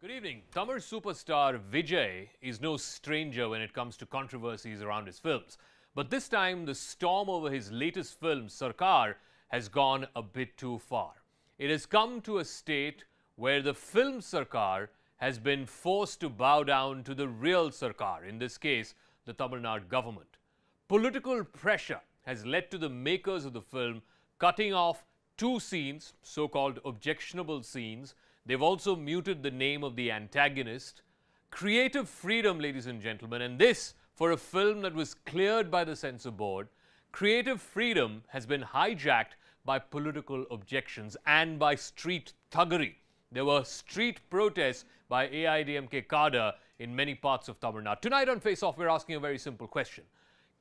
Good evening. Tamil superstar Vijay is no stranger when it comes to controversies around his films. But this time, the storm over his latest film, Sarkar, has gone a bit too far. It has come to a state where the film Sarkar has been forced to bow down to the real Sarkar, in this case, the Tamil Nadu government. Political pressure has led to the makers of the film cutting off two scenes, so-called objectionable scenes. They've also muted the name of the antagonist. Creative freedom, ladies and gentlemen, and this for a film that was cleared by the censor board. Creative freedom has been hijacked by political objections and by street thuggery. There were street protests by AIDMK cadre in many parts of Tamil Nadu. Tonight on Face Off, we're asking a very simple question.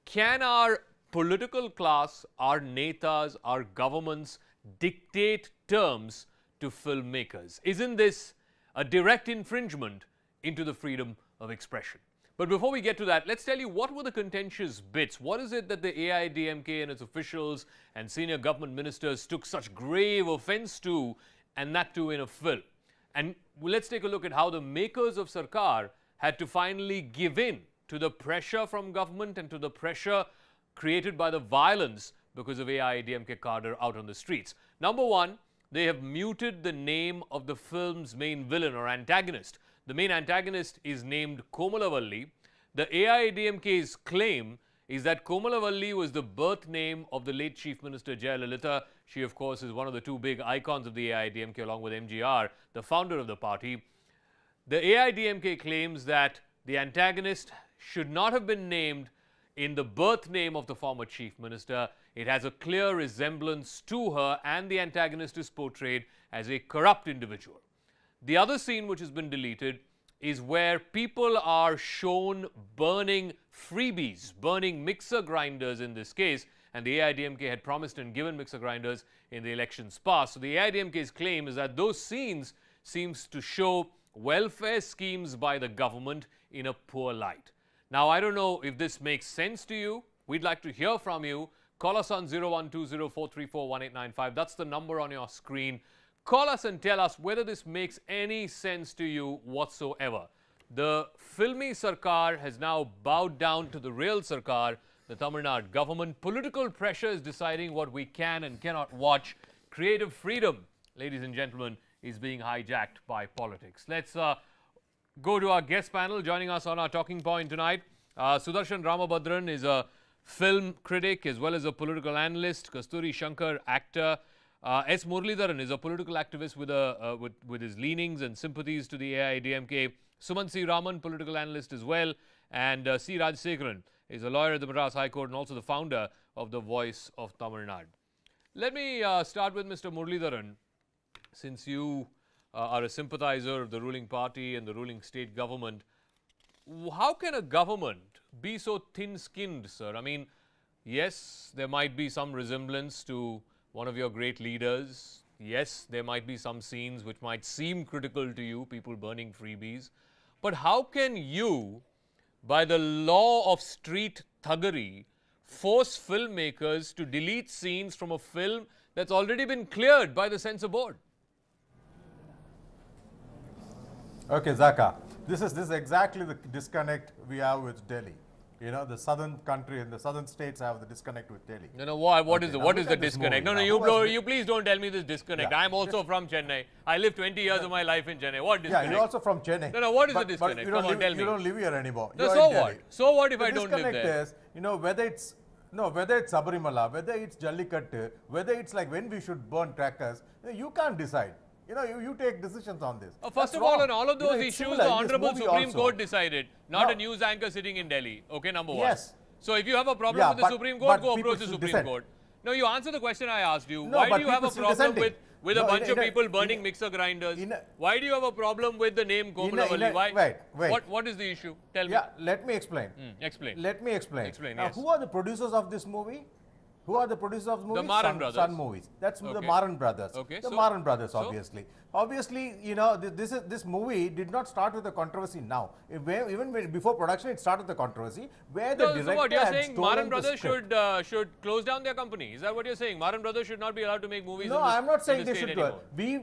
Can our political class, our netas, our governments dictate terms to filmmakers? Isn't this a direct infringement into the freedom of expression? But before we get to that, let's tell you what were the contentious bits. What is it that the AIDMK and its officials and senior government ministers took such grave offense to, and that too in a film? And let's take a look at how the makers of Sarkar had to finally give in to the pressure from government and to the pressure created by the violence because of AIDMK cadre out on the streets. Number one, they have muted the name of the film's main villain or antagonist. The main antagonist is named Komalavalli. The AIDMK's claim is that Komalavalli was the birth name of the late Chief Minister Jayalalitha. She, of course, is one of the two big icons of the AIDMK along with MGR, the founder of the party. The AIDMK claims that the antagonist should not have been named in the birth name of the former Chief Minister. It has a clear resemblance to her, and the antagonist is portrayed as a corrupt individual. The other scene which has been deleted is where people are shown burning freebies, burning mixer grinders in this case, and the AIDMK had promised and given mixer grinders in the elections past. So the AIDMK's claim is that those scenes seems to show welfare schemes by the government in a poor light. Now, I don't know if this makes sense to you. We'd like to hear from you. Call us on 01204341895. That's the number on your screen. Call us and tell us whether this makes any sense to you whatsoever. The filmy Sarkar has now bowed down to the real Sarkar, the Tamil Nadu government. Political pressure is deciding what we can and cannot watch. Creative freedom, ladies and gentlemen, is being hijacked by politics. Let's go to our guest panel. Joining us on our talking point tonight, Sudarshan Ramabhadran is a film critic as well as a political analyst. Kasturi Shankar, actor. S. Muralidharan is a political activist with his leanings and sympathies to the AIDMK. Suman C. Raman, political analyst as well. And C. Rajsekharan is a lawyer at the Madras High Court and also the founder of the Voice of Tamil Nadu. Let me start with Mr. Muralidharan. Since you are a sympathizer of the ruling party and the ruling state government, how can a government be so thin-skinned, sir? I mean, yes, there might be some resemblance to one of your great leaders. Yes, there might be some scenes which might seem critical to you, people burning freebies. But how can you, by the law of street thuggery, force filmmakers to delete scenes from a film that's already been cleared by the censor board? Okay, Zakka, this is exactly the disconnect we have with Delhi. You know, the southern country and the southern states have the disconnect with Delhi. No, what is the disconnect? No, you please don't tell me this disconnect. Yeah. I'm also from Chennai. I lived 20 years of my life in Chennai. What disconnect? Yeah, you're also from Chennai. No, what is the disconnect? Come on, tell me. You don't live here anymore. No, so what? So what if I don't live there? The disconnect is, you know, whether it's Sabarimala, whether it's Jallikattu, whether it's like when we should burn crackers, you can't decide. You know, you take decisions on this. First of all, on all of those issues, the Honorable Supreme Court decided, not a news anchor sitting in Delhi. Okay, number one. Yes. So if you have a problem with the Supreme Court, go approach the Supreme Court. No, you answer the question I asked you. No, why do you have a problem with a bunch of people burning mixer grinders? Why do you have a problem with the name Komalavalli? Wait. What is the issue? Tell me. Yeah, let me explain. Explain. Let me explain. Explain, yes. Who are the producers of this movie? Who are the producers of the movie? The Maran Brothers. Sun Movies. That's the Maran Brothers. Okay. The Maran Brothers, obviously. Obviously, you know, this movie did not start with a controversy now. Even before production, it started the controversy where the director so what you're had saying? Maran Brothers should close down their company. Is that what you're saying? Maran Brothers should not be allowed to make movies. No, I'm not saying they should do it. We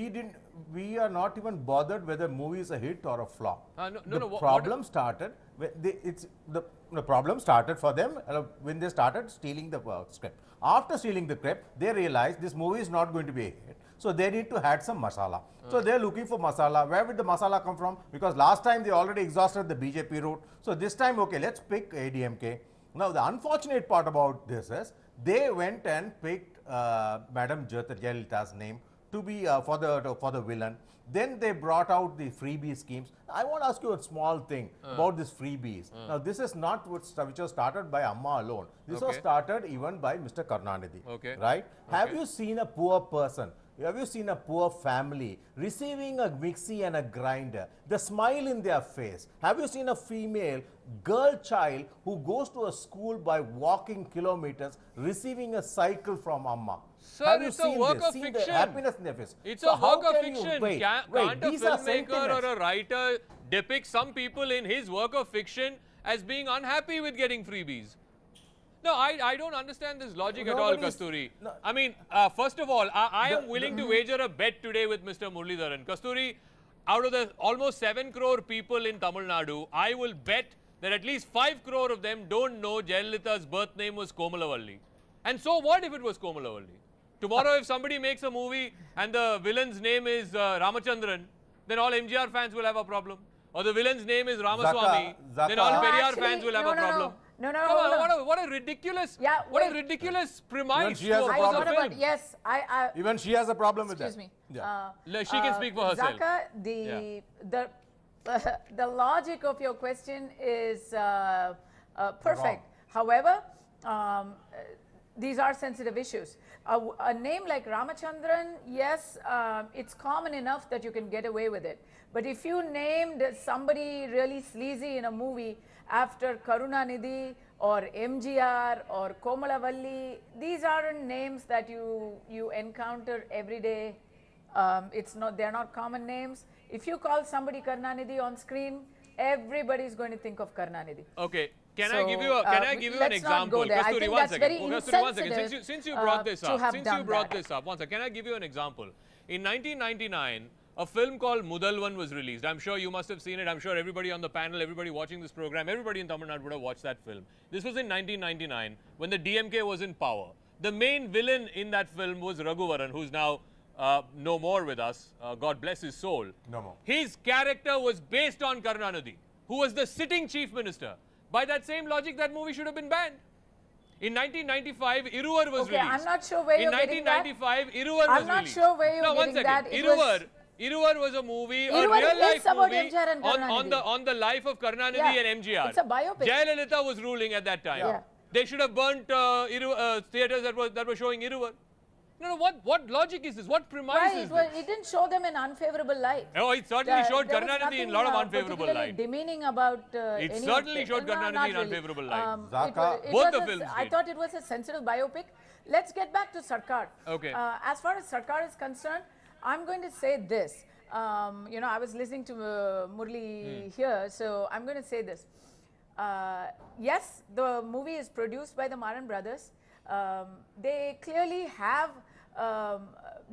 didn't. we are not even bothered whether movie is a hit or a flop. The problem started. The problem started for them when they started stealing the script. After stealing the script, they realized this movie is not going to be a hit. So they need to add some masala. So they're looking for masala. Where would the masala come from? Because last time they already exhausted the BJP route. So this time, okay, let's pick ADMK. Now the unfortunate part about this is they went and picked Madam Jayalalitha's name to be for the villain. Then they brought out the freebie schemes. I want to ask you a small thing about these freebies. Now, this is not which was started by Amma alone. This was started even by Mr. Karunanidhi. Right? Have you seen a poor person? Have you seen a poor family receiving a mixie and a grinder? The smile in their face. Have you seen a female girl child who goes to a school by walking kilometers receiving a cycle from Amma? Sir, have you it's seen a work this? of See fiction. The happiness in their face. It's So a how work of can you- fiction. wait, Can't a these are filmmaker or sentiments. a writer depict some people in his work of fiction as being unhappy with getting freebies? No, I don't understand this logic at all, Kasturi. No. I mean, first of all, I am willing to wager a bet today with Mr. Muralidharan. Kasturi, out of the almost 7 crore people in Tamil Nadu, I will bet that at least 5 crore of them don't know Jayalalitha's birth name was Komalavalli. And so what if it was Komalavalli? Tomorrow, if somebody makes a movie and the villain's name is Ramachandran, then all MGR fans will have a problem. Or the villain's name is Ramaswamy, then all Periyar fans will have a problem. No, Come on, what a ridiculous, what a ridiculous premise she has to a oppose problem. a film. Yes, Even she has a problem with that. excuse me. Yeah. She can speak for herself. Zakka, the logic of your question is perfect. However, these are sensitive issues. A name like Ramachandran, yes, it's common enough that you can get away with it. But if you named somebody really sleazy in a movie after Karunanidhi or MGR or Komalavalli, these aren't names that you encounter every day. They're not common names. If you call somebody Karunanidhi on screen, everybody's going to think of Karunanidhi. Okay. Can I give you an example? Kasturi, one second. Since you brought this up, one second. Can I give you an example? In 1999, a film called Mudalvan was released. I'm sure you must have seen it. I'm sure everybody on the panel, everybody watching this program, everybody in Tamil Nadu would have watched that film. This was in 1999 when the DMK was in power. The main villain in that film was Raghuvaran, who's now no more with us. God bless his soul. No more. His character was based on Karunanidhi, who was the sitting chief minister. By that same logic, that movie should have been banned. In 1995, Iruvar was released. I'm not sure where you're getting that. In 1995, Iruvar was released. I'm not sure where you're getting that. Iruvar was a movie, a Iruvar real life about movie MGR and on the life of Karunanidhi and MGR. It's a biopic. Jayalalitha was ruling at that time. Yeah. They should have burnt theatres that were showing Iruvar. No, what logic is this? What premise is this? It didn't show them in unfavorable light. Oh, it certainly showed Karunanidhi in a lot of unfavorable light. Demeaning about It certainly showed Karunanidhi in unfavorable light. Both the films I did. thought it was a sensitive biopic. Let's get back to Sarkar. Okay. As far as Sarkar is concerned, I'm going to say this. I was listening to Murli here, so I'm going to say this. Yes, the movie is produced by the Maran brothers. They clearly have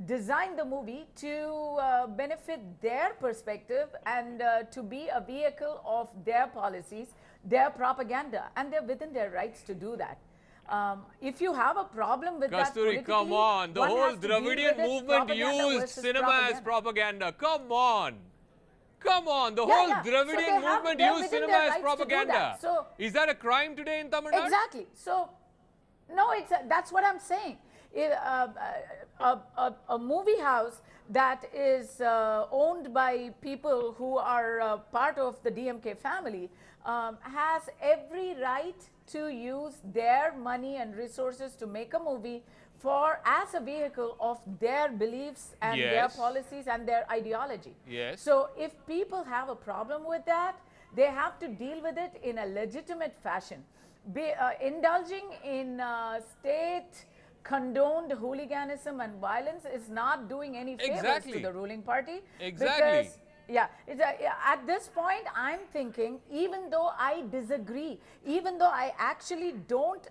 designed the movie to benefit their perspective and to be a vehicle of their policies, their propaganda, and they're within their rights to do that. If you have a problem with that Kasturi, come on. The whole Dravidian movement used cinema as propaganda. Come on. Come on. The whole Dravidian movement used cinema as propaganda. So, is that a crime today in Tamil Nadu? Exactly. So, no, that's what I'm saying. A movie house that is owned by people who are part of the DMK family has every right to use their money and resources to make a movie as a vehicle of their beliefs and their policies and their ideology. Yes. So if people have a problem with that, they have to deal with it in a legitimate fashion. Indulging in state condoned hooliganism and violence is not doing any favors to the ruling party. Exactly. Because, at this point, I'm thinking, even though I disagree, even though I actually don't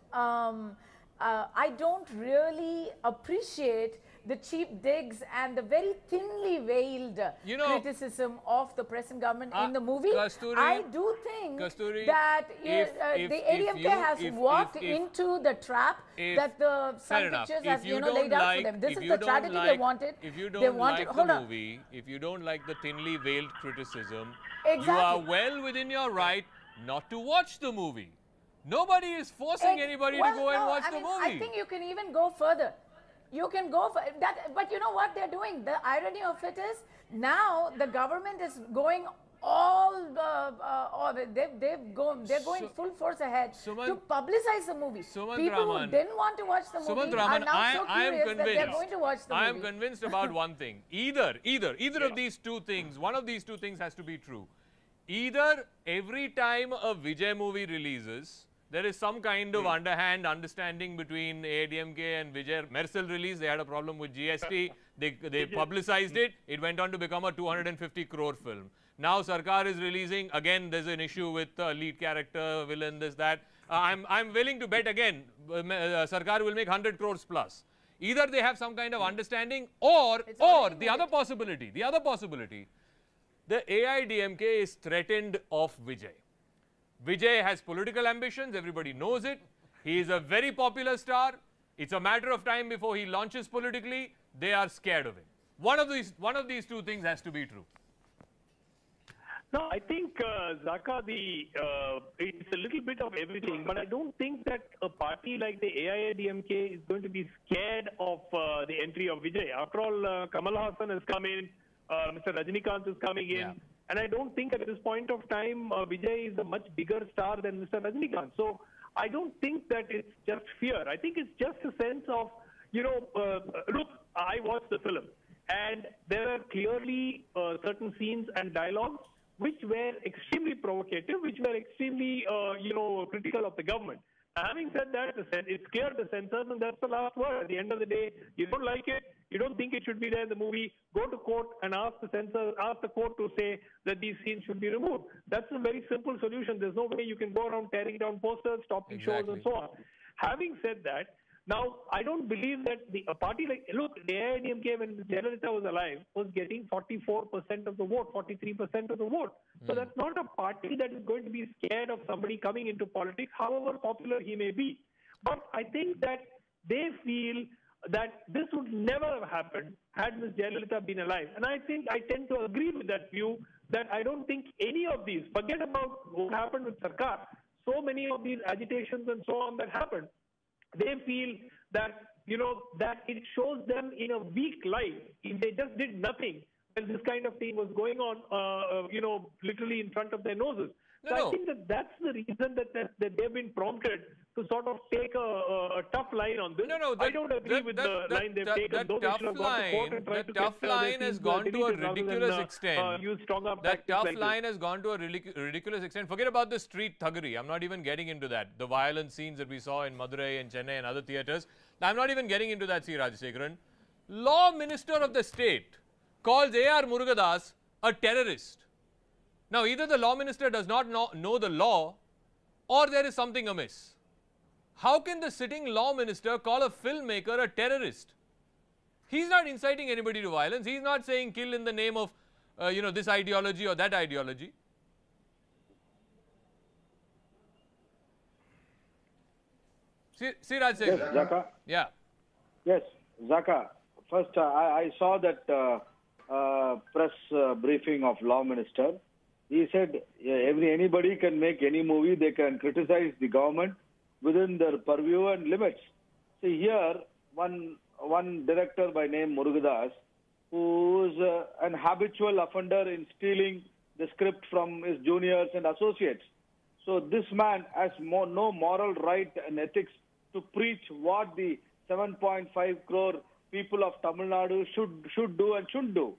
really appreciate the cheap digs and the very thinly veiled criticism of the present government in the movie. Kasturi, I do think Kasturi, that the ADMK has walked into the trap that the Sun Pictures has laid out for them. This is the tragedy they wanted. If you don't like the movie, if you don't like the thinly veiled criticism, you are well within your right not to watch the movie. Nobody is forcing anybody to go and watch the movie. I think you can even go further. You can go for that, but you know what they're doing? The irony of it is now the government is going they're going full force ahead to publicize the movie. People who didn't want to watch the movie are now so curious that they're going to watch the movie. I am convinced about one thing. Either of these two things, one of these two things has to be true. Either every time a Vijay movie releases, there is some kind of underhand understanding between ADMK and Vijay. Mercel released, they had a problem with GST. They publicized it. It went on to become a 250 crore film. Now Sarkar is releasing, again there's an issue with lead character, villain, this, that. I'm willing to bet again, Sarkar will make 100 crores plus. Either they have some kind of understanding or the other possibility, the AIDMK is threatened of Vijay. Vijay has political ambitions, everybody knows it. He is a very popular star. It's a matter of time before he launches politically. They are scared of him. One of these two things has to be true. No, I think, Zakka, it's a little bit of everything, but I don't think that a party like the AIADMK is going to be scared of the entry of Vijay. After all, Kamal Hassan has come in, Mr. Rajinikanth is coming in. Yeah. And I don't think at this point of time, Vijay is a much bigger star than Mr. Rajinikanth. So I don't think that it's just fear. I think it's just a sense of, look, I watched the film and there are clearly certain scenes and dialogues which were extremely provocative, which were extremely, critical of the government. Having said that, it's clear the censors, and that's the last word. At the end of the day, you don't like it, you don't think it should be there in the movie, go to court and ask the court to say that these scenes should be removed. That's a very simple solution. There's no way you can go around tearing down posters, stopping shows and so on. Having said that, now, I don't believe that a party like, look, the AIDMK when Jayalalitha was alive was getting 44% of the vote, 43% of the vote. So that's not a party that is going to be scared of somebody coming into politics, however popular he may be. But I think that they feel that this would never have happened had Ms. Jayalalitha been alive. And I think I tend to agree with that view that I don't think any of these, forget about what happened with Sarkar, so many of these agitations and so on that happened, they feel that, that it shows them in a weak light. If they just did nothing, when this kind of thing was going on, literally in front of their noses. I think that's the reason that they've been prompted to sort of take a tough line on this. I don't agree with the line they've taken. The tough line has gone to a ridiculous extent. That tough line has gone to a ridiculous extent. Forget about the street thuggery. I'm not even getting into that. The violent scenes that we saw in Madurai and Chennai and other theatres. I'm not even getting into that, C. Rajasekaran. Law Minister of the state calls A.R. Murugadas a terrorist. Now, either the law minister does not know the law or there is something amiss. How can the sitting law minister call a filmmaker a terrorist? He's not inciting anybody to violence. He's not saying kill in the name of, this ideology or that ideology. Siraj Singh. Yes, Zakka. Yeah. Yes, Zakka. First, I saw that press briefing of law minister. He said anybody can make any movie. They can criticize the government within their purview and limits. See here, one director by name Murugadas, who is an habitual offender in stealing the script from his juniors and associates. So this man has no moral right and ethics to preach what the 7.5 crore people of Tamil Nadu should do and shouldn't do.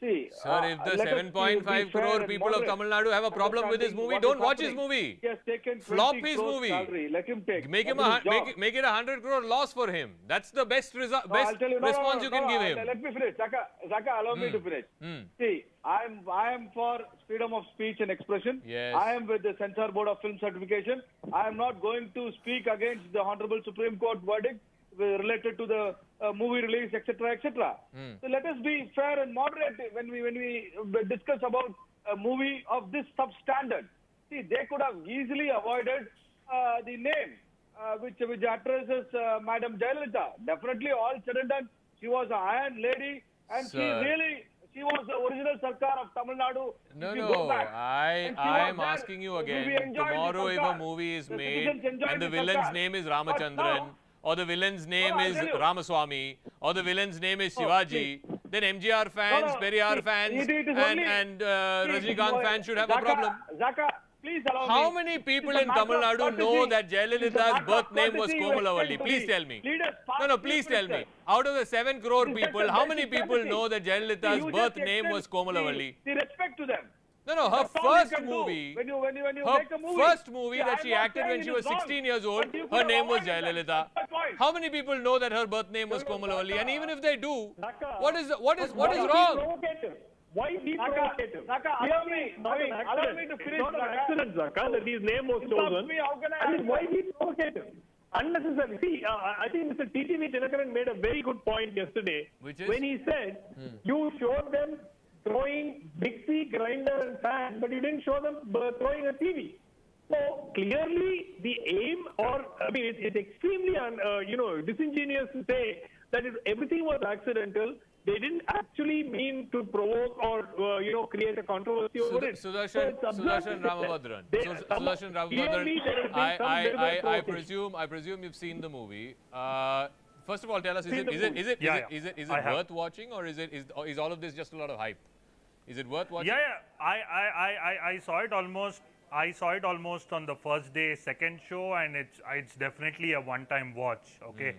See, sir, if the 7.5 crore people of Tamil Nadu have a problem with his movie, don't watch his movie. He has taken flop his movie. Salary. Let him take. Make it a 100 crore loss for him. That's the best response you can give him. Let me finish. Zakka, allow me to finish. See, I am for freedom of speech and expression. Yes. I am with the Censor Board of Film Certification. I am not going to speak against the Honorable Supreme Court verdict related to the movie release, etc., etc. So let us be fair and moderate when we discuss about a movie of this substandard. See, they could have easily avoided the name which addresses Madam Jayalalitha. Definitely, all said and done, she was an iron lady, and she was the original Sarkar of Tamil Nadu. No, I am asking you again. Tomorrow, if a movie is made and the villain's name is Ramachandran, or the villain's name is Ramaswamy, or the villain's name is Shivaji, then MGR fans, Periyar fans, and Rajinikanth fans should have a problem. Zakka, please allow me. How many people in Tamil Nadu know that Jayalalitha's birth name was Komalavalli? Please tell me. No, please tell me. Out of the 7 crore people, how many people know that Jayalalitha's birth name was Komalavalli? The respect to them. No, her first movie, when you make a movie, first movie that she acted when she was 16 years old, her name was Jayalalitha. How many people know that her birth name was Komalavalli? And even if they do, what is wrong? Why be provocative? Allow me to finish. It's not an accident, Zakka, that his name was chosen. Why be provocative? Unnecessary. See, I think Mr. TTV Dinakaran made a very good point yesterday. Which is? When he said, you showed them throwing mixie, grinder and fan, but you didn't show them throwing a TV. So clearly the aim, or I mean, it's extremely disingenuous to say that everything was accidental. They didn't actually mean to provoke or create a controversy over it. Sudarshan Ramabhadran. Sudarshan Ramabhadran. I presume you've seen the movie. First of all, tell us: is it worth watching, or is all of this just a lot of hype? Is it worth watching? I saw it almost. I saw it almost on the first day, second show, and it's definitely a one-time watch. Okay.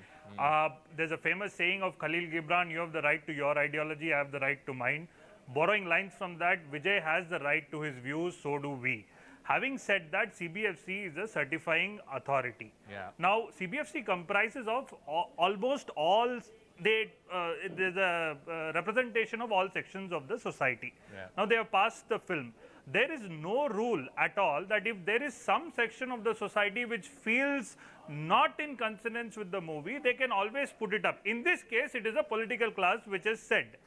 There's a famous saying of Khalil Gibran: "You have the right to your ideology, I have the right to mine." Borrowing lines from that, Vijay has the right to his views, so do we. Having said that, CBFC is a certifying authority. Yeah. Now, CBFC comprises of almost all. There's a representation of all sections of the society. Yeah. Now, they have passed the film. There is no rule at all that if there is some section of the society which feels not in consonance with the movie, they can always put it up. In this case, it is a political class which has said.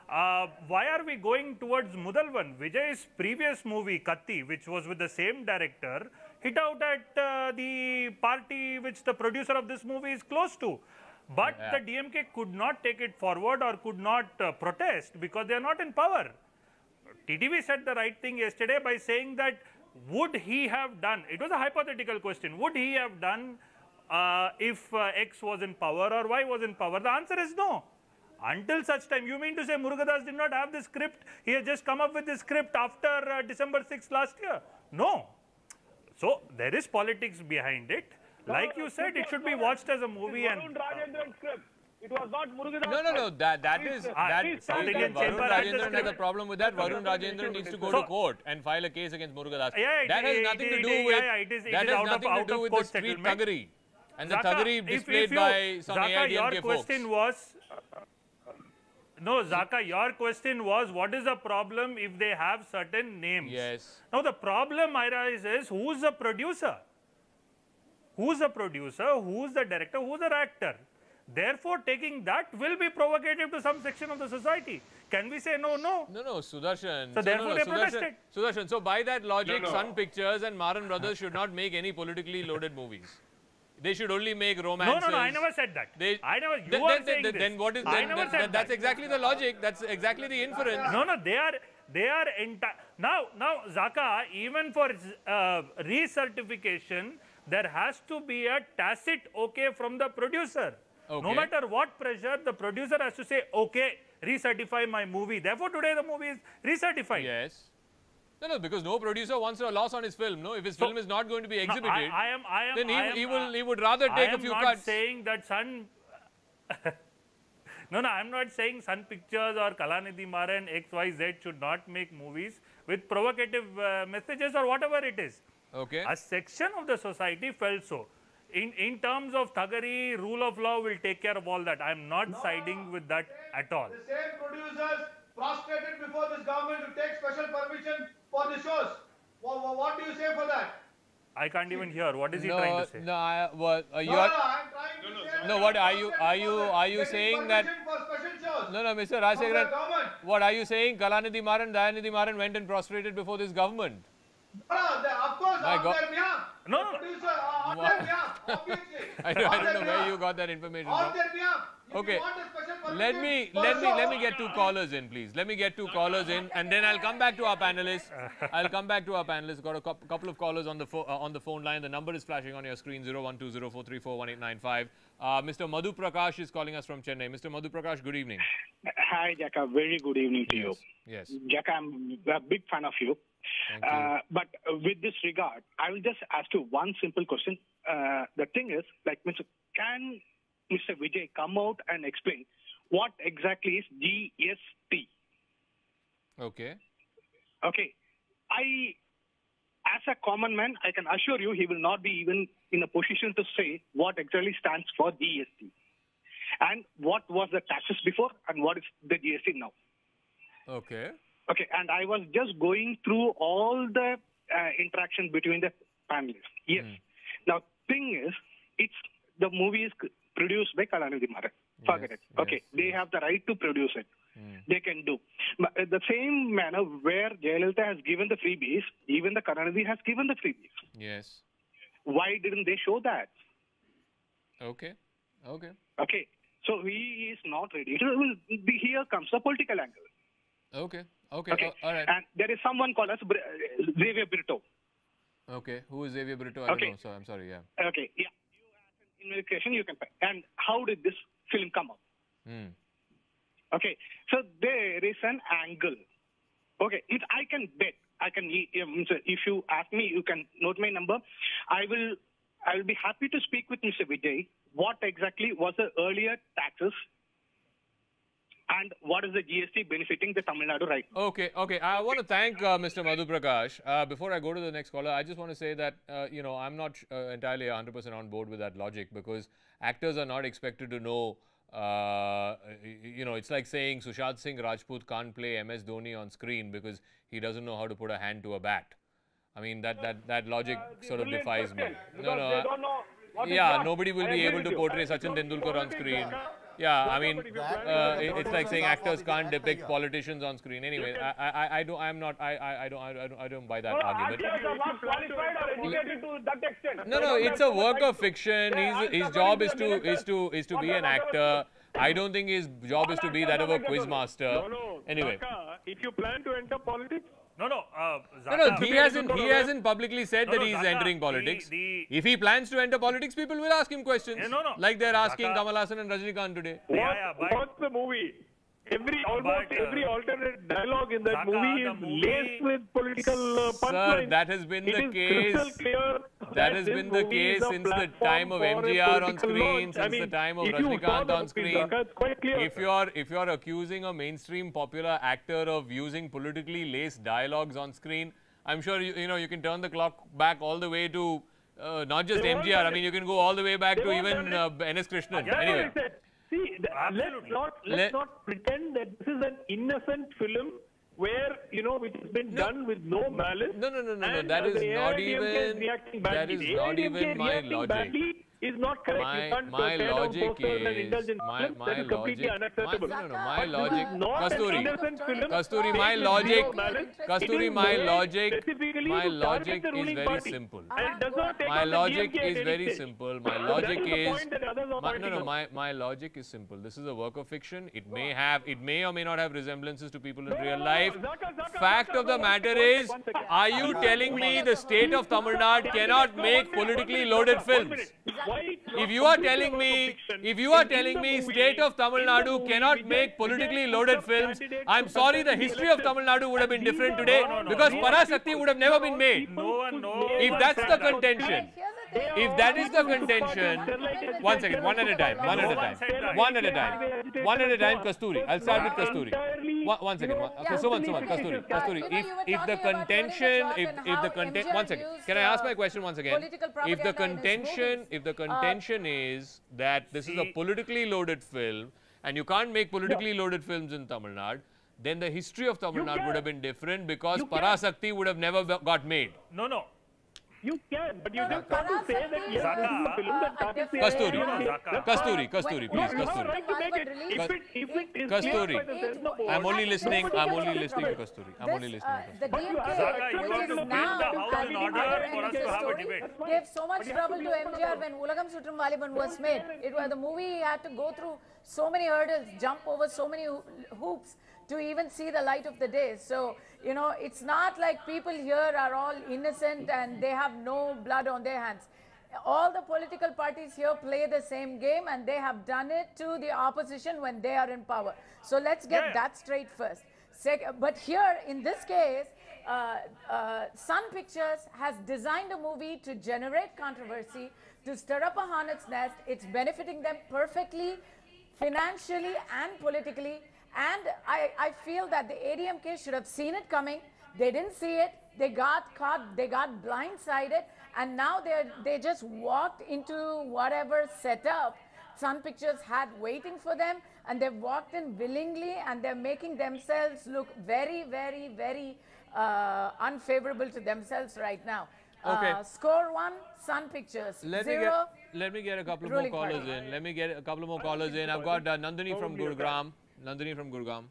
Why are we going towards Mudalvan? Vijay's previous movie, Katti, which was with the same director, hit out at the party which the producer of this movie is close to. But the DMK could not take it forward or could not protest because they are not in power. TTV said the right thing yesterday by saying that would he have done, it was a hypothetical question, would he have done if X was in power or Y was in power? The answer is no. Until such time, you mean to say Murugadas did not have the script, he has just come up with the script after December 6th last year? No. So, there is politics behind it. Like you said, it should be watched as a movie. And it was not Murugadas. No. South Indian Chamber Rajendran has a problem with that. Varun Rajendran needs to go to court and file a case against Murugadas. That has nothing to do with the street thuggery and the thuggery displayed by some AIDMK folks. Zakka, your question was, what is the problem if they have certain names? Yes. Now, the problem arises, who's the producer? Who's the producer? Who's the director? Who's the actor? Therefore, taking that will be provocative to some section of the society. Can we say no? No, Sudarshan. So therefore, they protested. Sudarshan, so by that logic, Sun Pictures and Maran Brothers should not make any politically loaded movies. They should only make romances. No, I never said that. Then what is that? That's exactly the logic. That's exactly the inference. No, they are now Zakka, even for recertification, there has to be a tacit okay from the producer. Okay. No matter what pressure, the producer has to say, okay, recertify my movie. Therefore, today the movie is recertified. Yes. No, because no producer wants a loss on his film. No, if his film is not going to be exhibited, then he would rather take a few cuts. I am not saying that Sun. No, I'm not saying Sun Pictures or Kalanidhi Maran XYZ should not make movies with provocative messages or whatever it is. Okay. A section of the society felt so. In terms of thuggery, rule of law will take care of all that. I am not siding with that at all. The same producers prostrated before this government to take special permission for the shows. What do you say for that? I can't even hear. What is he trying to say? I'm trying to say No, what are you saying that? Permission for special shows No, Mr. from the Rajsekharan, government. what are you saying? Kalanidhi Maran, Dayanidhi Maran went and prostrated before this government. Of course, My on God. their behalf. No. The producer, on their behalf, obviously. I don't know where you got that information On from. their behalf. If Okay. you want a special permission Let me get two callers in, please. Let me get two callers in, and then I'll come back to our panelists. Got a couple of callers on the phone line. The number is flashing on your screen: 01204341895. Mr. Madhu Prakash is calling us from Chennai. Mr. Madhu Prakash, good evening. Hi, Zakka. Very good evening to you. Yes. Zakka, I'm a big fan of you. Thank you. But with this regard, I will just ask you one simple question. The thing is, like, can Mr. Vijay come out and explain what exactly is GST? Okay. Okay. As a common man, I can assure you he will not be even in a position to say what exactly stands for GST. And what was the taxes before and what is the GST now. Okay. Okay, and I was just going through all the interaction between the panelists. Yes. Now, thing is, the movie is produced by Kalanidhi Maran. Forget it. Okay, they have the right to produce it. They can do. But the same manner where Jayalalitha has given the freebies, even the Kalanidhi has given the freebies. Yes. Why didn't they show that? Okay. Okay. Okay, so he is not ready. Here comes the political angle. Okay. Okay. Okay, All right. and there is someone called as Xavier Brito. Okay. Who is Xavier Brito? I don't know. So I'm sorry. Yeah. Okay, yeah. You have an investigation, you can pay. And how did this film come up? Okay, so there is an angle. Okay, I can bet. If you ask me, you can note my number. I will be happy to speak with Mr. Vijay. What exactly was the earlier taxes? And what is the GST benefiting the Tamil Nadu right now? Okay, okay. I want to thank Mr. Madhu Prakash. Before I go to the next caller, I just want to say that, I'm not entirely 100% on board with that logic, because actors are not expected to know, it's like saying Sushant Singh Rajput can't play MS Dhoni on screen because he doesn't know how to put a hand to a bat. I mean, that logic sort of defies me. Nobody will be able to portray Sachin Tendulkar on screen. Yeah, I mean, it's like saying actors can't depict politicians on screen. Anyway, I don't buy that argument. No, it's a work of fiction. His job is to be an actor. I don't think his job is to be that of a quizmaster. Anyway, Zakka, if you plan to enter politics. He hasn't publicly said that he's entering politics. If he plans to enter politics, people will ask him questions. Like they're asking Kamal Haasan and Rajinikanth today. What's the movie? Almost every alternate dialogue in that movie is laced with political punchlines. Sir, that has been the case. That has been the case since the time of platform for a MGR on political screen, launch. since the time of Rajinikanth on screen. It's quite clear. If you're accusing a mainstream popular actor of using politically laced dialogues on screen, I'm sure you can turn the clock back all the way to not just MGR. I mean, you can go all the way back to even N.S. Krishnan. Anyway. See, let's not pretend that this is an innocent film where, which has been done with no malice. No. That is not even my logic. Is not correct. You can't my tear down logic posters and indulge in my films. That is completely unacceptable. My logic, Not an innocent film. Kasturi, my logic is very simple. My logic is very simple. My logic is my logic is simple. This is a work of fiction. It may or may not have resemblances to people in real life. Fact of the matter is, are you telling me the state of Tamil Nadu cannot make politically loaded films? If you are telling me state of Tamil Nadu cannot make politically loaded films, I'm sorry, the history of Tamil Nadu would have been different today, because Parasakti would have never been made. If that's the contention, if that is the contention, one second, one at a time, Kasturi. I'll start with Kasturi. One second, Kasturi. If the contention, one second, can I ask my question once again? If the contention is that this is a politically loaded film and you can't make politically loaded films in Tamil Nadu, then the history of Tamil Nadu would have been different, because Parasakti would have never got made. You can, but you just Para, have to say that yes, this is a film that is Kasturi, When Kasturi, No, please, you have a Kasturi. right to make it. If it is Kasturi. clear by the censorship board, I'm only listening to This, Kasturi. I'm only listening to The Kasturi. But you have DMK, Zakka, you which have is to now bring the house at in the order other for end us of to the have a story, debate. gave so much trouble to MGR when Ulagam Sutram Valiban was made. It was the movie had to go through so many hurdles, jump over so many hoops to even see the light of the day. So, you know, it's not like people here are all innocent and they have no blood on their hands. All the political parties here play the same game, and they have done it to the opposition when they are in power. So let's get that straight first. But here, in this case, Sun Pictures has designed a movie to generate controversy, to stir up a hornet's nest. It's benefiting them perfectly, financially and politically. And I feel that the ADMK should have seen it coming. They didn't see it. They got caught. They got blindsided. And now they just walked into whatever setup Sun Pictures had waiting for them. And they've walked in willingly. And they're making themselves look very, very, very unfavorable to themselves right now. Okay. Score 1, Sun Pictures. Let 0. me get a couple more ruling callers party. in. Let me get a couple more callers in. I've got Nandini from Gurgaon. Nandini from Gurgaon.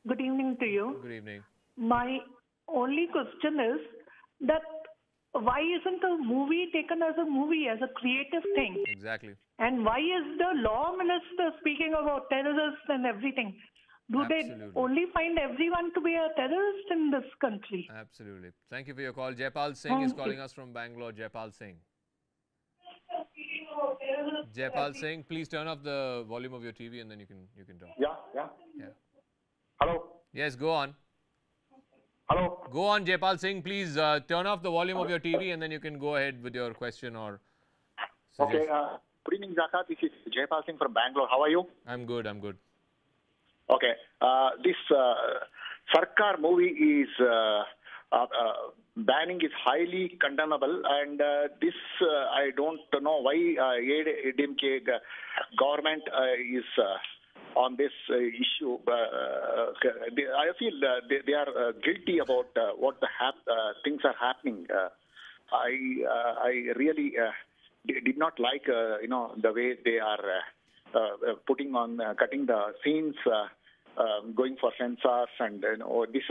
Good evening to you. Good evening. My only question is that why isn't a movie taken as a movie, as a creative thing? Exactly. And why is the law minister speaking about terrorists and everything? Do Absolutely. they only find everyone to be a terrorist in this country? Absolutely. Thank you for your call. Jaipal Singh is calling us from Bangalore. Jaipal Singh. Jaipal Singh, please turn off the volume of your TV and then you can talk. Yeah. Hello. Yes, go on. Hello. Go on, Jaipal Singh. Please turn off the volume of your TV and then you can go ahead with your question or Okay. suggestion. Good evening, Zakka. This is Jaipal Singh from Bangalore. How are you? I'm good. I'm good. Okay. This Sarkar movie is banning is highly condemnable, and this I don't know why ADMK government is on this issue. I feel they are guilty about what things are happening. I really did not like the way they are putting on cutting the scenes. Going for censors, and this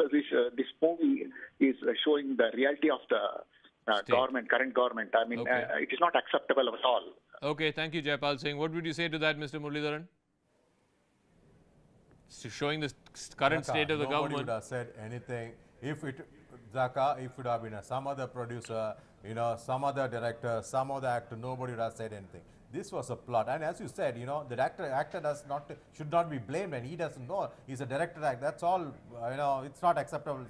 movie is showing the reality of the current government. I mean, it is not acceptable at all. Okay, thank you, Jaipal Singh. What would you say to that, Mr. Muralidharan? Showing the current state of the government. Nobody would have said anything. If it would have been some other producer, some other director, some other actor, nobody would have said anything. This was a plot, and as you said, the actor should not be blamed, and he doesn't know. He's a director. That's all. It's not acceptable.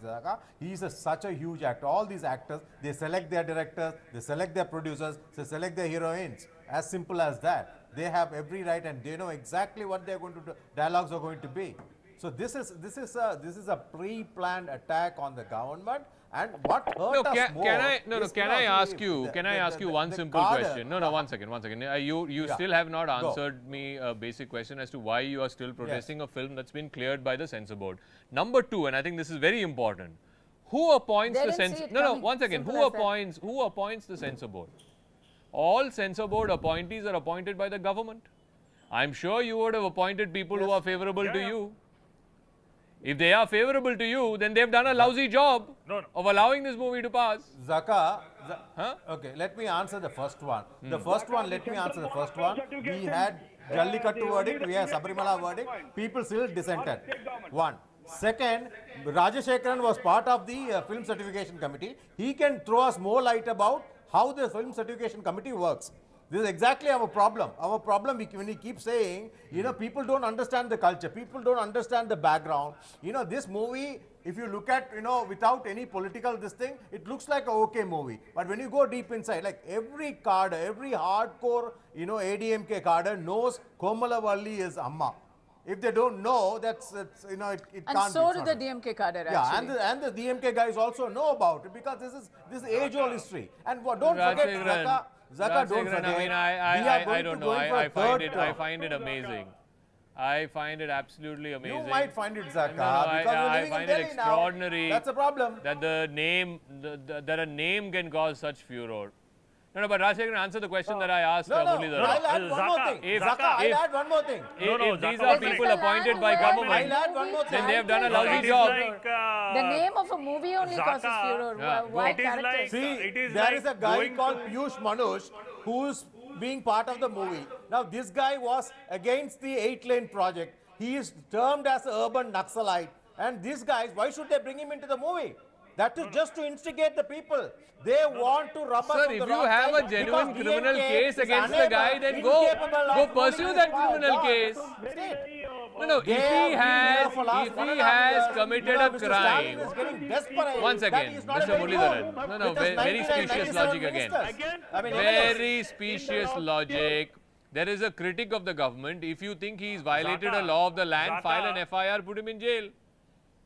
He's such a huge actor. All these actors, they select their directors, they select their producers, they select their heroines. As simple as that. They have every right, and they know exactly what they're going to do. Dialogues are going to be. So this is a pre-planned attack on the government. And what hurt us more? Can I ask you one simple question? No, one second. You still have not answered me a basic question as to why you are still protesting a film that's been cleared by the censor board. Number two, and I think this is very important. Who appoints the censor? One second. Who appoints the censor board? All censor board appointees are appointed by the government. I'm sure you would have appointed people who are favorable to you. If they are favorable to you, then they've done a lousy job of allowing this movie to pass. Zakka, okay, let me answer the first one. Let me answer the first one. We had Jallikattu verdict, we have Sabarimala verdict. People still dissented. One. Second, Rajashekaran was part of the Film Certification Committee. He can throw us more light about how the Film Certification Committee works. This is exactly our problem. Our problem, when we keep saying, people don't understand the culture. People don't understand the background. This movie, if you look at, without any political this thing, it looks like a okay movie. But when you go deep inside, like every cadre, every hardcore, ADMK cadre knows Komalavalli is Amma. If they don't know, it can't be. And so do the DMK cadre, actually. And the DMK guys also know about it, because this is age-old history. And don't forget, Zakka, don't forget. I mean, I don't know. I find it amazing. I find it absolutely amazing. You might find it, Zakka, No, because you're I living find in it Delhi extraordinary. now. That's a problem. That the name, that a name can cause such furor. No, but Rajshekharan, answer the question that I asked Muralidharan. I'll add one more thing. I'll add one more thing. If these are people appointed by government, I'll add one more thing. then they have done a lousy It is job. like, The name of a movie only causes furor. Why It is characters? like- See, there is a guy called Piyush Manush who's being part of the movie. Now, this guy was against the 8-lane project. He is termed as an urban Naxalite. And these guys, why should they bring him into the movie? That is just to instigate the people. They want to rub us Sir, on if the you wrong have a side genuine because criminal DMK case is against the unable, guy, then go incapable of pursue ruling that this criminal power. case. No, If he has committed a crime, one second, Mr. Muralidharan. No, very specious logic again. Very specious logic. There is a critic of the government. If you think he's violated a law of the land, file an FIR, put him in jail.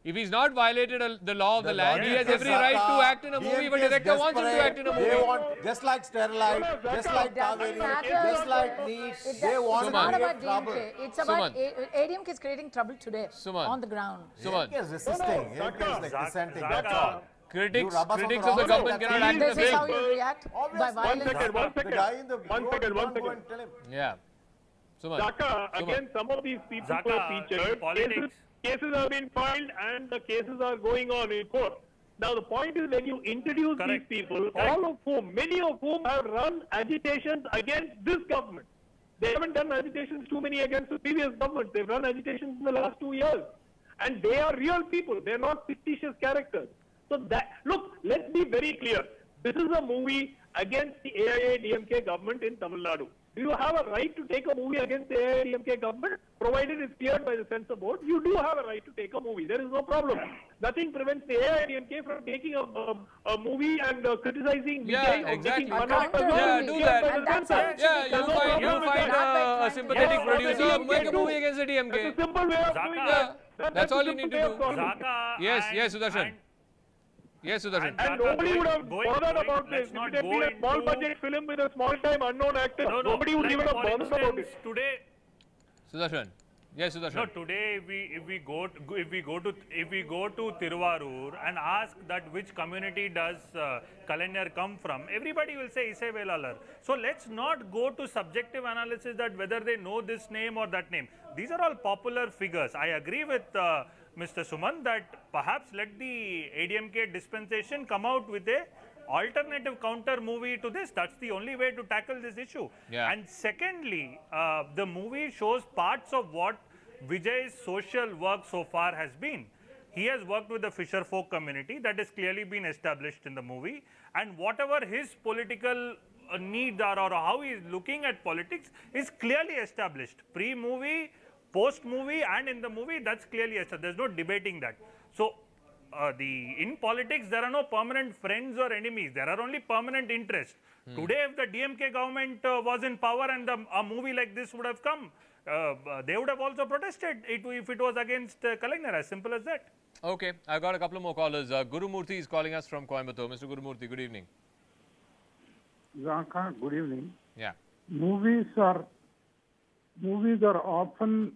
If he's not violated the law of the land, he has every right to act in a movie if a director wants him to act in a movie. They want, just like Sterlite, just like Kaveri, just like NEET, they want It's not to about create trouble. DMK. It's about ADMK is creating trouble today on the ground. Suman. ADMK is resisting. ADMK is like dissenting. That's all. Critics You rub us on of the the wrong government side. cannot act in a This is how film. you react by violence. The guy in the road, you can't go and tell him. Yeah. Suman. Zakka, again, some of these people Zakka, were featured. politics. Cases have been filed and the cases are going on in court. Now, the point is when you introduce these people, many of whom have run agitations against this government. They haven't done agitations too many against the previous government. They've run agitations in the last 2 years. And they are real people. They're not fictitious characters. So look, let's be very clear. This is a movie against the AIADMK government in Tamil Nadu. Do you have a right to take a movie against the AIADMK government? Provided it's cleared by the censor board, you do have a right to take a movie. There is no problem. Nothing prevents the AIADMK from taking a movie and criticizing Vijay or making fun of the Yeah, do that. by the censor. Yeah, you find a sympathetic producer, make a movie against the DMK. That's a simple way of doing that. That's all you need to do. Zakka Yes, Sudarshan. Yes, Sudarshan. And nobody would have bothered about this. If it had been a small budget film with a small time unknown actor, nobody would even have bothered about it. Today, Sudarshan. Yes, Sudarshan. no, today if we go to Tiruvarur and ask that which community does Kalainar come from, everybody will say Isai Velalar. So let's not go to subjective analysis that whether they know this name or that name. These are all popular figures. I agree with Mr. Suman that perhaps let the ADMK dispensation come out with a alternative counter movie to this. That's the only way to tackle this issue. Yeah. And secondly, the movie shows parts of what Vijay's social work so far has been. He has worked with the fisher folk community that has clearly been established in the movie, and whatever his political needs are or how he is looking at politics is clearly established. Pre-movie, post-movie and in the movie, that's clearly established. There's no debating that. So, in politics, there are no permanent friends or enemies. There are only permanent interests. Today, if the DMK government was in power and a movie like this would have come, they would have also protested if it was against Kalainar, as simple as that. Okay, I've got a couple of more callers. Guru Murthy is calling us from Coimbatore. Mr. Guru Murthy, good evening. Zakka, good evening. Yeah. Movies are often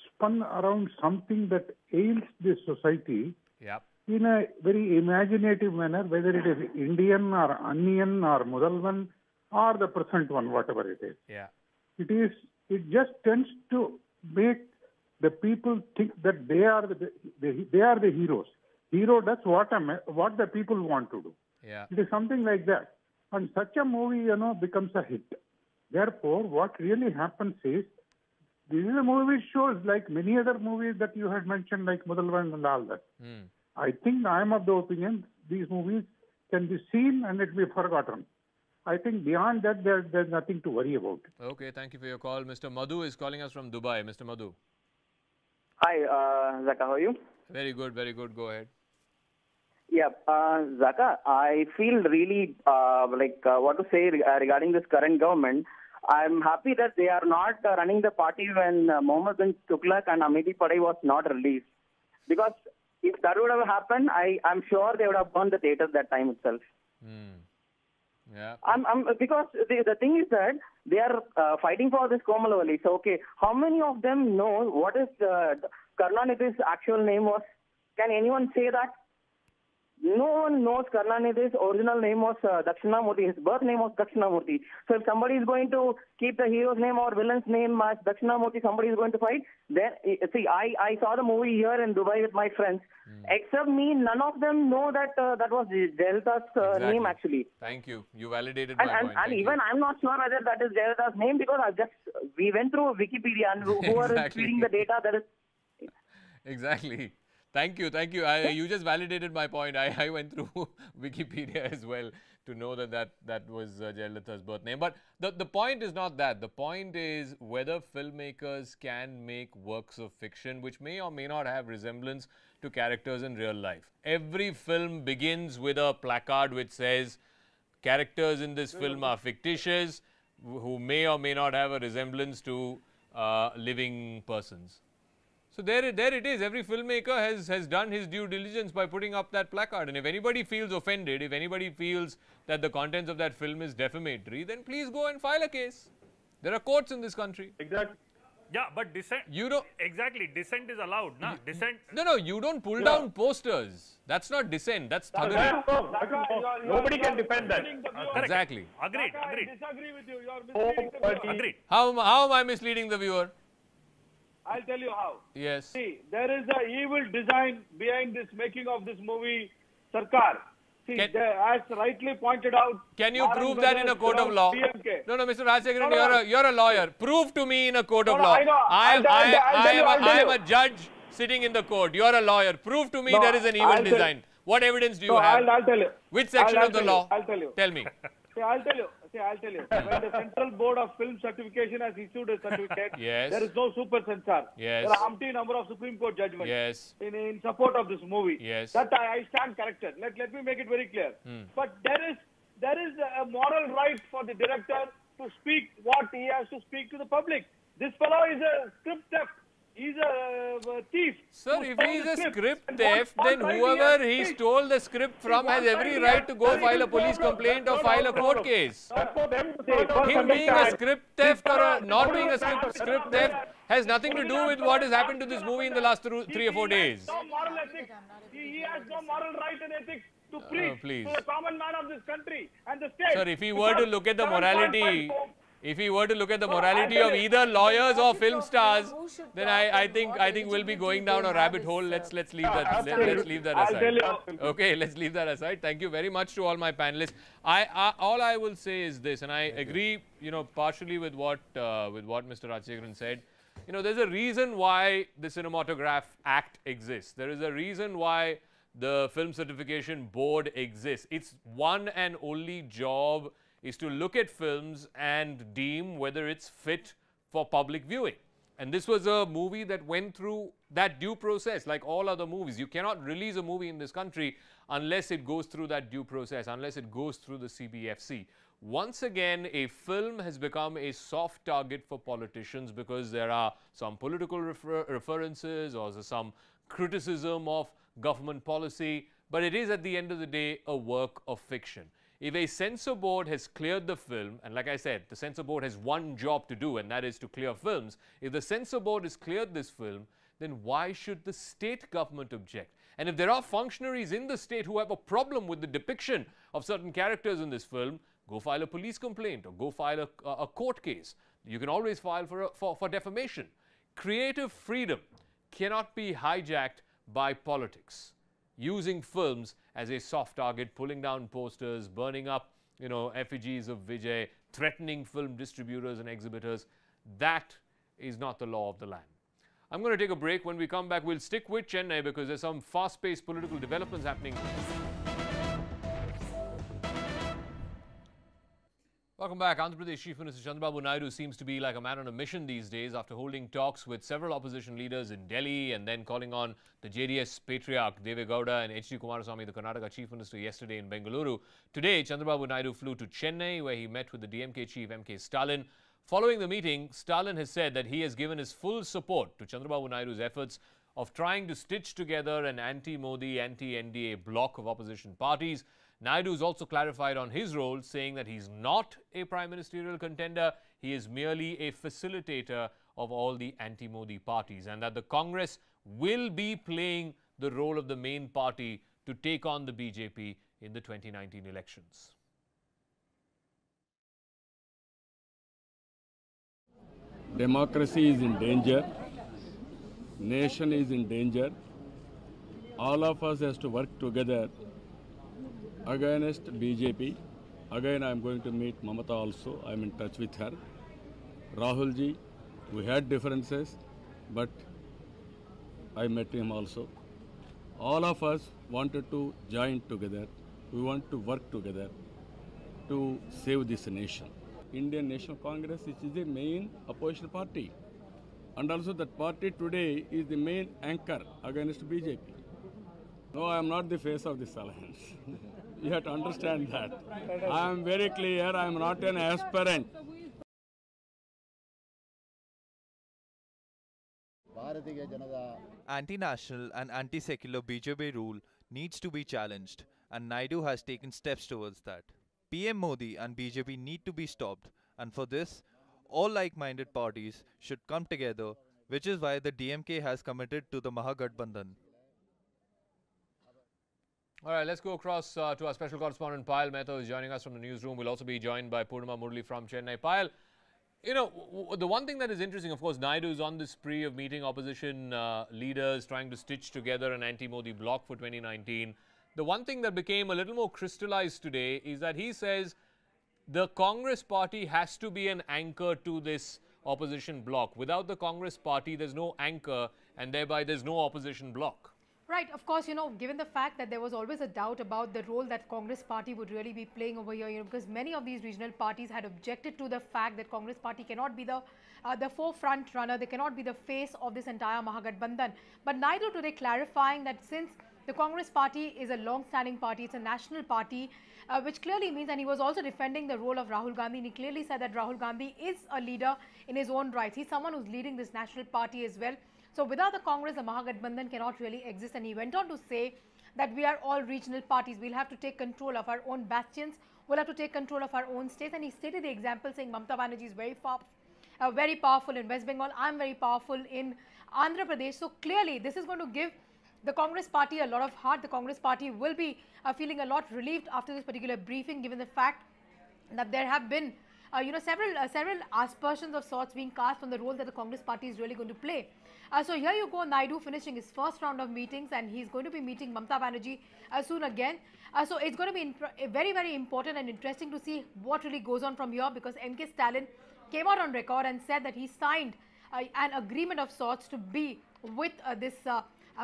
spun around something that ails the society in a very imaginative manner, whether it is Indian or Onion or Mudalvan or the present one, whatever it is. Yeah. It just tends to make the people think that they are the heroes. Hero does what the people want to do. Yeah. It is something like that. And such a movie, becomes a hit. Therefore, what really happens is, this is a movie shows like many other movies that you had mentioned, like Mudalvan and all that. I think I am of the opinion these movies can be seen and it will be forgotten. I think beyond that, there's nothing to worry about. Okay, thank you for your call. Mr. Madhu is calling us from Dubai. Mr. Madhu. Hi, Zakka, how are you? Very good, very good. Go ahead. Yeah, Zakka, I feel really what to say regarding this current government. I'm happy that they are not running the party when Mohammed bin Tughlaq and Amity Padai was not released. Because if that would have happened, I'm sure they would have burned the theater that time itself. Yeah. Because the thing is that they are fighting for this Komalavali. So, okay, how many of them know what is Karunanidhi's actual name was? Can anyone say that? No one knows Karunanidhi's original name was Dakshinamurthy. His birth name was Dakshinamurthy. So if somebody is going to keep the hero's name or villain's name as Dakshinamurthy, somebody is going to fight. Then, see, I saw the movie here in Dubai with my friends. Except me, none of them know that that was Jayalalitha's name actually. Thank you. You validated my point. And even I'm not sure whether that is Jayalalitha's name because we went through Wikipedia and whoever is feeding the data, that is... Exactly. Thank you, thank you. You just validated my point. I went through Wikipedia as well to know that was Jayalalitha's birth name. But the point is not that. The point is whether filmmakers can make works of fiction which may or may not have resemblance to characters in real life. Every film begins with a placard which says characters in this film are fictitious, who may or may not have a resemblance to living persons. So there it is. Every filmmaker has done his due diligence by putting up that placard. And if anybody feels offended, if anybody feels that the contents of that film is defamatory, then please go and file a case. There are courts in this country. Exactly. Yeah, but dissent. You don't. Exactly. Dissent is allowed, na? Dissent. No, you don't pull down posters. That's not dissent. That's thuggery. Nobody can defend that. Exactly. Agreed. I disagree with you. You are misleading the viewer. Agreed. How am I misleading the viewer? I'll tell you how. Yes. See, there is an evil design behind this making of this movie, Sarkar. See, as rightly pointed out... Can you prove that in a court of law? No, Mr. Rajsekharan, you're a lawyer. Prove to me in a court of law. I am a judge sitting in the court. You're a lawyer. Prove to me there is an evil design. What evidence do you have? I'll tell you. Which section of the law? I'll tell you. Tell me. See, I'll tell you. When the Central Board of Film Certification has issued a certificate, yes, there is no super censor. Yes. There are umpteen number of Supreme Court judgments, yes, in support of this movie. Yes. That I stand corrected. Let me make it very clear. But there is a moral right for the director to speak what he has to speak to the public. This fellow is a script theft. He's a thief. Sir, if he's a script theft, then whoever he stole the script from has every right to go file a police complaint or file a court case. Him being a script theft or not being a script theft has nothing to do with what has happened to this movie in the last 3 or 4 days. No moral ethics. He has no moral right and ethics to preach to the common man of this country and the state. Sir, if he were to look at the morality... If he were to look at the morality of either lawyers or film stars, then I think we'll be going down a rabbit hole. Let's leave that. Let's leave that aside. Okay, let's leave that aside. Thank you very much to all my panelists. All I will say is this, and I agree, partially with what Mr. Rajsekharan said. There's a reason why the Cinematograph Act exists. There is a reason why the Film Certification Board exists. Its one and only job is to look at films and deem whether it's fit for public viewing. And this was a movie that went through that due process like all other movies. You cannot release a movie in this country unless it goes through that due process, unless it goes through the CBFC. Once again, a film has become a soft target for politicians because there are some political references or some criticism of government policy, but it is at the end of the day a work of fiction. If a censor board has cleared the film, and like I said, the censor board has one job to do, and that is to clear films. If the censor board has cleared this film, then why should the state government object? And if there are functionaries in the state who have a problem with the depiction of certain characters in this film, go file a police complaint or go file a court case. You can always file for defamation. Creative freedom cannot be hijacked by politics. Using films as a soft target, pulling down posters, burning up, effigies of Vijay, threatening film distributors and exhibitors, that is not the law of the land. I'm going to take a break. When we come back, we'll stick with Chennai because there's some fast-paced political developments happening. Welcome back. Andhra Pradesh Chief Minister Chandrababu Naidu seems to be like a man on a mission these days after holding talks with several opposition leaders in Delhi and then calling on the JDS patriarch Deve Gowda and H.D. Kumaraswamy, the Karnataka Chief Minister, yesterday in Bengaluru. Today, Chandrababu Naidu flew to Chennai where he met with the DMK chief M.K. Stalin. Following the meeting, Stalin has said that he has given his full support to Chandrababu Naidu's efforts of trying to stitch together an anti-Modi, anti-NDA bloc of opposition parties. Naidu has also clarified on his role, saying that he's not a prime ministerial contender. He is merely a facilitator of all the anti-Modi parties, and that the Congress will be playing the role of the main party to take on the BJP in the 2019 elections. Democracy is in danger. Nation is in danger. All of us has to work together against BJP. Again, I am going to meet Mamata also. I am in touch with her. Rahul ji, we had differences, but I met him also. All of us wanted to join together. We want to work together to save this nation. Indian National Congress is the main opposition party. And also that party today is the main anchor against BJP. No, I am not the face of this alliance. You have to understand that. I am very clear, I am not an aspirant. Anti-national and anti-secular BJP rule needs to be challenged, and Naidu has taken steps towards that. PM Modi and BJP need to be stopped, and for this, all like-minded parties should come together, which is why the DMK has committed to the Mahagathbandhan. All right, let's go across to our special correspondent Payal Mehta, who is joining us from the newsroom. We'll also be joined by Purnima Murli from Chennai. Payal, you know, the one thing that is interesting, of course, Naidu is on this spree of meeting opposition leaders, trying to stitch together an anti-Modi bloc for 2019. The one thing that became a little more crystallized today is that he says the Congress party has to be an anchor to this opposition bloc. Without the Congress party, there's no anchor, and thereby there's no opposition bloc. Right, of course, you know, given the fact that there was always a doubt about the role that Congress party would really be playing over here, you know, because many of these regional parties had objected to the fact that Congress party cannot be the forefront runner, they cannot be the face of this entire Mahagathbandhan. But Naidu today clarifying that since the Congress party is a long-standing party, it's a national party, which clearly means, and he was also defending the role of Rahul Gandhi, and he clearly said that Rahul Gandhi is a leader in his own rights. He's someone who's leading this national party as well. So without the Congress, the Mahagathbandhan cannot really exist. And he went on to say that we are all regional parties. We'll have to take control of our own bastions. We'll have to take control of our own states. And he stated the example saying Mamata Banerjee is very powerful in West Bengal. I'm very powerful in Andhra Pradesh. So clearly, this is going to give the Congress party a lot of heart. The Congress party will be feeling a lot relieved after this particular briefing, given the fact that there have been several aspersions of sorts being cast on the role that the Congress party is really going to play. So here you go, Naidu finishing his first round of meetings, and he's going to be meeting Mamata Banerjee soon again. So it's going to be very, very important and interesting to see what really goes on from here, because MK Stalin came out on record and said that he signed an agreement of sorts to be with this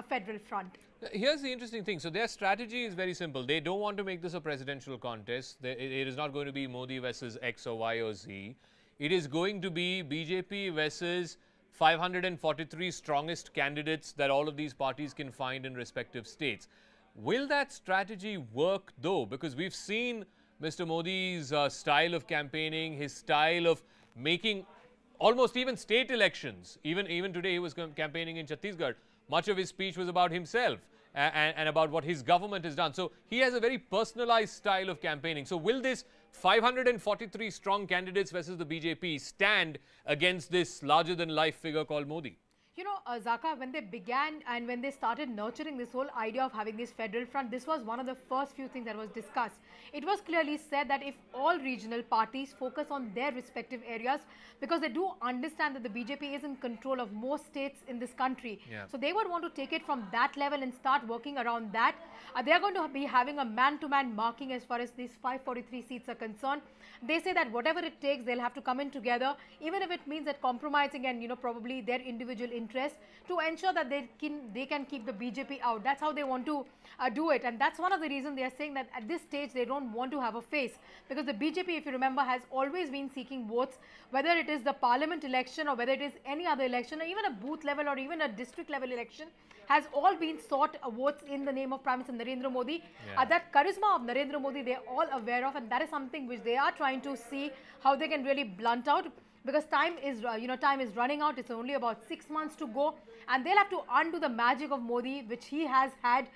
federal front. Here's the interesting thing. So their strategy is very simple. They don't want to make this a presidential contest. It is not going to be Modi versus X or Y or Z. It is going to be BJP versus 543 strongest candidates that all of these parties can find in respective states. Will that strategy work though? Because we've seen Mr. Modi's style of campaigning, his style of making almost even state elections. Even today he was campaigning in Chhattisgarh. Much of his speech was about himself and about what his government has done. So he has a very personalized style of campaigning. So will this 543 strong candidates versus the BJP stand against this larger-than-life figure called Modi? You know, Zakka, when they began and when they started nurturing this whole idea of having this federal front, this was one of the first few things that was discussed. It was clearly said that if all regional parties focus on their respective areas, because they do understand that the BJP is in control of most states in this country. Yeah. So they would want to take it from that level and start working around that. They are going to be having a man-to-man marking as far as these 543 seats are concerned. They say that whatever it takes, they'll have to come in together, even if it means that compromising and, you know, probably their individual interests to ensure that they can keep the BJP out. That's how they want to do it. And that's one of the reasons they are saying that at this stage, they don't want to have a face. Because the BJP, if you remember, has always been seeking votes, whether it is the parliament election or whether it is any other election or even a booth level or even a district level election, has all been sought votes in the name of Prime Minister Narendra Modi. Yeah. That charisma of Narendra Modi, they are all aware of, and that is something which they are trying to see how they can really blunt out. because time is running out. It's only about 6 months to go, and they'll have to undo the magic of Modi, which he has had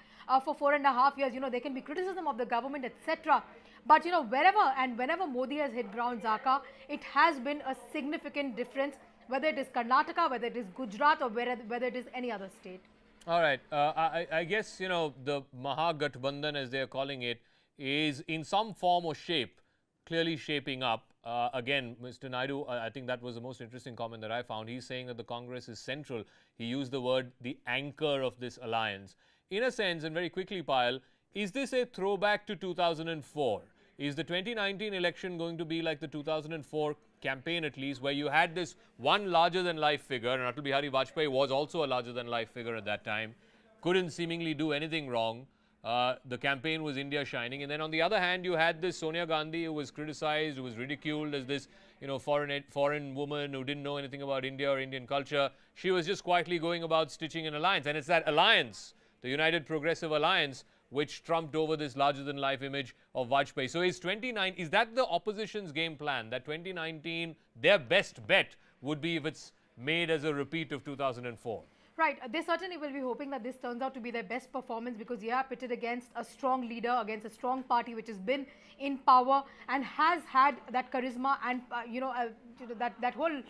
for 4.5 years. There can be criticism of the government, etc. But wherever and whenever Modi has hit ground, Zakka, it has been a significant difference, whether it is Karnataka, whether it is Gujarat, or whether it is any other state. All right. I guess, the Mahagathbandhan, as they're calling it, is in some form or shape clearly shaping up. Again, Mr. Naidu, I think that was the most interesting comment that I found. He's saying that the Congress is central. He used the word the anchor of this alliance. In a sense, and very quickly, Payal, is this a throwback to 2004? Is the 2019 election going to be like the 2004 campaign, at least, where you had this one larger-than-life figure, and Atal Bihari Vajpayee was also a larger-than-life figure at that time, couldn't seemingly do anything wrong. The campaign was India shining. And then on the other hand, you had this Sonia Gandhi who was criticized, who was ridiculed as this, foreign woman who didn't know anything about India or Indian culture. She was just quietly going about stitching an alliance. And it's that alliance, the United Progressive Alliance, which trumped over this larger-than-life image of Vajpayee. So is that the opposition's game plan, that 2019, their best bet would be if it's made as a repeat of 2004? Right. They certainly will be hoping that this turns out to be their best performance, because they are pitted against a strong leader, against a strong party which has been in power and has had that charisma and, that whole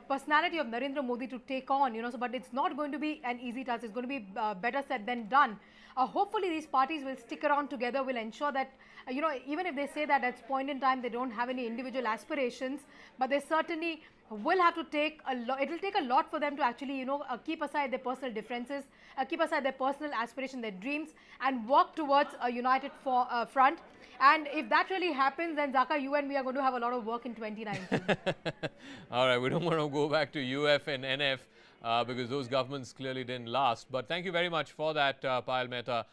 personality of Narendra Modi to take on, but it's not going to be an easy task. It's going to be better said than done. Hopefully these parties will stick around together, will ensure that, even if they say that at this point in time they don't have any individual aspirations, but they certainly will have to take a lot. It will take a lot for them to actually, keep aside their personal differences, keep aside their personal aspirations, their dreams, and work towards a united front. And if that really happens, then Zakka, you and me are going to have a lot of work in 2019. All right, we don't want to go back to UF and NF because those governments clearly didn't last. But thank you very much for that, Payal Mehta,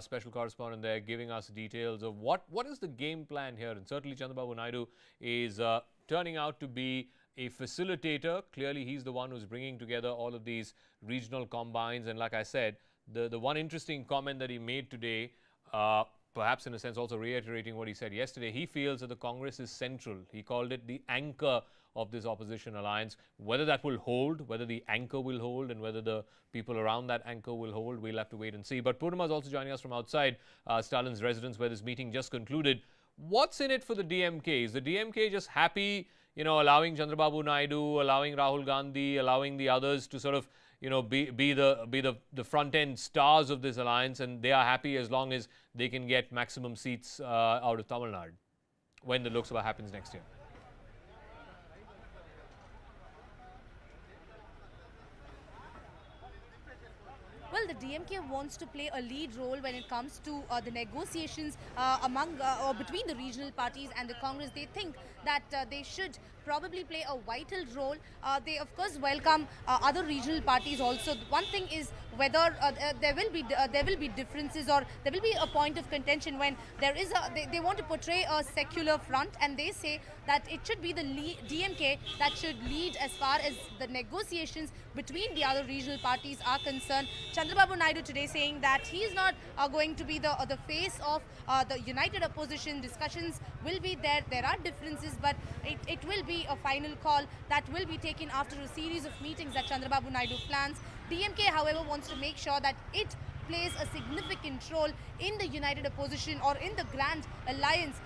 special correspondent there, giving us details of what is the game plan here. And certainly Chandrababu Naidu is turning out to be a facilitator. Clearly, he's the one who's bringing together all of these regional combines. And like I said, the one interesting comment that he made today, perhaps in a sense also reiterating what he said yesterday, he feels that the Congress is central. He called it the anchor of this opposition alliance. Whether that will hold, whether the anchor will hold, and whether the people around that anchor will hold, we'll have to wait and see. But Purnima is also joining us from outside Stalin's residence, where this meeting just concluded. What's in it for the DMK? Is the DMK just happy, allowing Chandrababu Naidu, allowing Rahul Gandhi, allowing the others to sort of, be the front-end stars of this alliance, and they are happy as long as they can get maximum seats out of Tamil Nadu when the Lok Sabha happens next year? Well, the DMK wants to play a lead role when it comes to the negotiations among or between the regional parties and the Congress. They think that they should probably play a vital role. They of course welcome other regional parties also. One thing is whether there will be differences, or there will be a point of contention when there is they want to portray a secular front, and they say that it should be the DMK that should lead as far as the negotiations between the other regional parties are concerned. Chandrababu Naidu today saying that he is not going to be the face of the united opposition. Discussions will be there. There are differences, but it will be a final call that will be taken after a series of meetings that Chandrababu Naidu plans. DMK, however, wants to make sure that it plays a significant role in the united opposition or in the grand alliance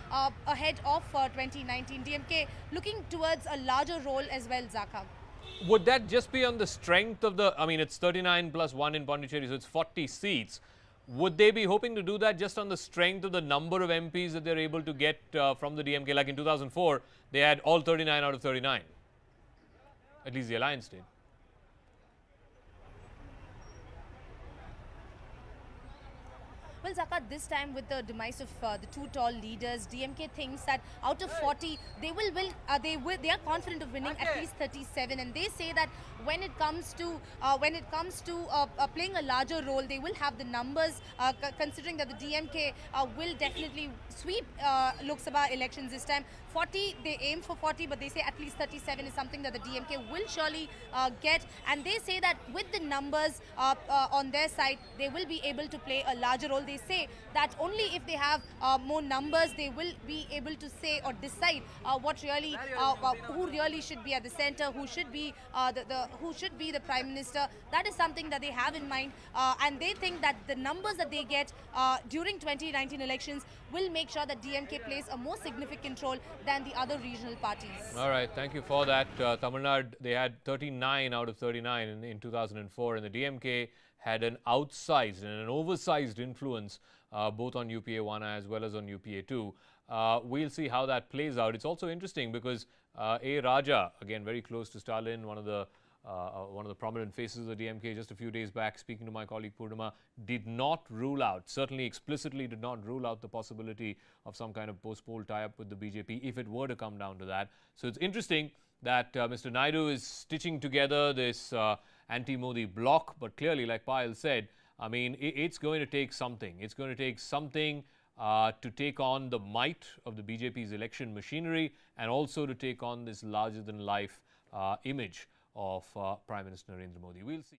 ahead of 2019. DMK looking towards a larger role as well, Zakka. Would that just be on the strength of the, it's 39 plus 1 in Pondicherry, so it's 40 seats. Would they be hoping to do that just on the strength of the number of MPs that they're able to get from the DMK? Like in 2004, they had all 39 out of 39. At least the alliance did. Well, Zakka, this time with the demise of the two tall leaders, DMK thinks that out of 40, they are confident of winning at least 37, and they say that when it comes to playing a larger role, they will have the numbers. Considering that the DMK will definitely sweep Lok Sabha elections this time. 40, they aim for 40, but they say at least 37 is something that the DMK will surely get, and they say that with the numbers on their side, they will be able to play a larger role. They they say that only if they have more numbers, they will be able to say or decide what really, who really should be at the center, who should be the Prime Minister. That is something that they have in mind, and they think that the numbers that they get during 2019 elections will make sure that DMK plays a more significant role than the other regional parties. All right, thank you for that. Tamil Nadu, they had 39 out of 39 in 2004, and the DMK had an outsized and an oversized influence both on UPA 1 as well as on UPA 2. We'll see how that plays out. It's also interesting because A. Raja, again very close to Stalin, one of the prominent faces of the DMK, just a few days back, speaking to my colleague Purnima, did not rule out, certainly explicitly did not rule out the possibility of some kind of post-poll tie-up with the BJP if it were to come down to that. So it's interesting that Mr. Naidu is stitching together this anti-Modi bloc, but clearly, like Payal said, I mean, it's going to take something. It's going to take something to take on the might of the BJP's election machinery and also to take on this larger-than-life image of Prime Minister Narendra Modi. We'll see.